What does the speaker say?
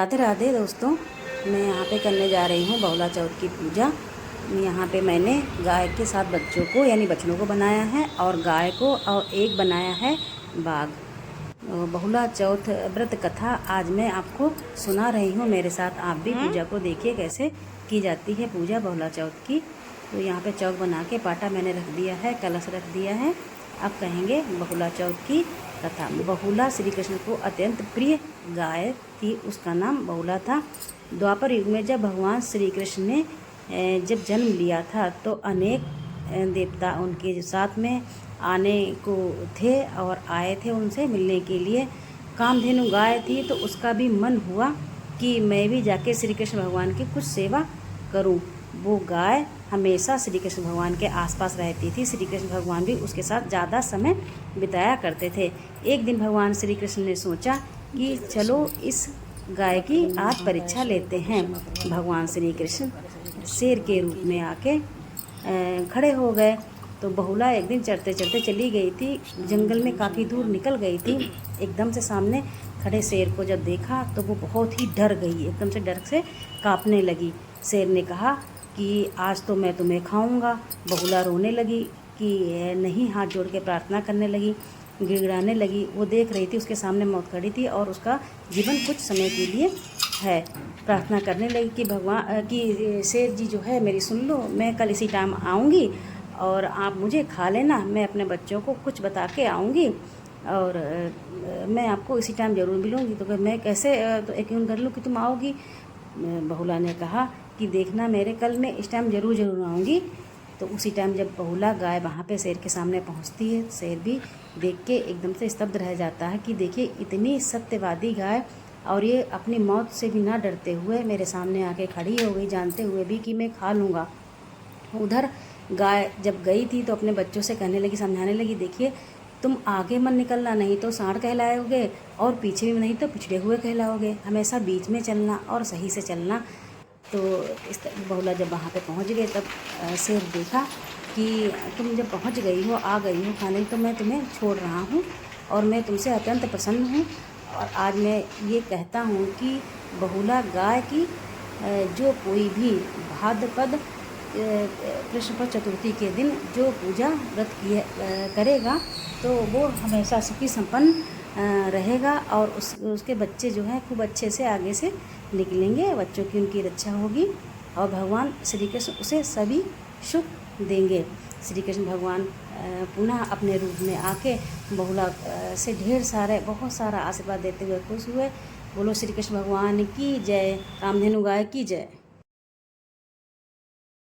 राधे राधे दोस्तों, मैं यहाँ पे करने जा रही हूँ बहुला चौथ की पूजा। यहाँ पे मैंने गाय के 7 बच्चों को यानी बछड़ों को बनाया है और गाय को और एक बनाया है बाघ। बहुला चौथ व्रत कथा आज मैं आपको सुना रही हूँ। मेरे साथ आप भी पूजा को देखिए कैसे की जाती है पूजा बहुला चौथ की। तो यहाँ पे चौक बना के पाटा मैंने रख दिया है, कलश रख दिया है। अब कहेंगे बहुला चौथ की कथा। बहुला श्री कृष्ण को अत्यंत प्रिय गाय थी, उसका नाम बहुला था। द्वापर युग में जब भगवान श्री कृष्ण ने जब जन्म लिया था तो अनेक देवता उनके साथ में आने को थे और आए थे उनसे मिलने के लिए। कामधेनु गाय थी तो उसका भी मन हुआ कि मैं भी जाके श्री कृष्ण भगवान की कुछ सेवा करूं। वो गाय हमेशा श्री कृष्ण भगवान के आसपास रहती थी। श्री कृष्ण भगवान भी उसके साथ ज़्यादा समय बिताया करते थे। एक दिन भगवान श्री कृष्ण ने सोचा कि चलो इस गाय की आज परीक्षा लेते हैं। भगवान श्री कृष्ण शेर के रूप में आके खड़े हो गए। तो बहुला एक दिन चढ़ते चढ़ते चली गई थी, जंगल में काफ़ी दूर निकल गई थी। एकदम से सामने खड़े शेर को जब देखा तो वो बहुत ही डर गई, एकदम से डर से कांपने लगी। शेर ने कहा कि आज तो मैं तुम्हें खाऊंगा। बहुला रोने लगी कि नहीं, हाथ जोड़ के प्रार्थना करने लगी, गिड़गिड़ाने लगी। वो देख रही थी उसके सामने मौत खड़ी थी और उसका जीवन कुछ समय के लिए है। प्रार्थना करने लगी कि भगवान कि शेर जी जो है मेरी सुन लो, मैं कल इसी टाइम आऊँगी और आप मुझे खा लेना। मैं अपने बच्चों को कुछ बता के आऊँगी और मैं आपको इसी टाइम ज़रूर मिलूँगी। तो मैं कैसे तो यकीन कर लूँ कि तुम आओगी। बहुला ने कहा कि देखना मेरे कल मैं इस टाइम ज़रूर आऊँगी। तो उसी टाइम जब बहुला गाय वहाँ पे शेर के सामने पहुँचती है, शेर भी देख के एकदम से स्तब्ध रह जाता है कि देखिए इतनी सत्यवादी गाय और ये अपनी मौत से भी ना डरते हुए मेरे सामने आके खड़ी हो गई, जानते हुए भी कि मैं खा लूँगा। उधर गाय जब गई थी तो अपने बच्चों से कहने लगी, समझाने लगी, देखिए तुम आगे मत निकलना, नहीं तो सांड कहलाओगे और पीछे भी नहीं तो पिछड़े हुए कहलाओगे। हमेशा बीच में चलना और सही से चलना। तो इस बहुला जब वहाँ पे पहुँच गए तब शेर देखा कि तुम जब पहुँच गई हो, आ गई हो खाने, तो मैं तुम्हें छोड़ रहा हूँ और मैं तुमसे अत्यंत प्रसन्न हूँ। और आज मैं ये कहता हूँ कि बहुला गाय की जो कोई भी भाद्रपद कृष्ण चतुर्थी के दिन जो पूजा व्रत करेगा तो वो हमेशा सुखी संपन्न रहेगा और उसके बच्चे जो हैं खूब अच्छे से आगे से निकलेंगे, बच्चों की उनकी रक्षा होगी और भगवान श्री कृष्ण उसे सभी सुख देंगे। श्री कृष्ण भगवान पुनः अपने रूप में आके बहुला से बहुत सारा आशीर्वाद देते हुए खुश हुए। बोलो श्री कृष्ण भगवान की जय। कामधेनु गाय की जय।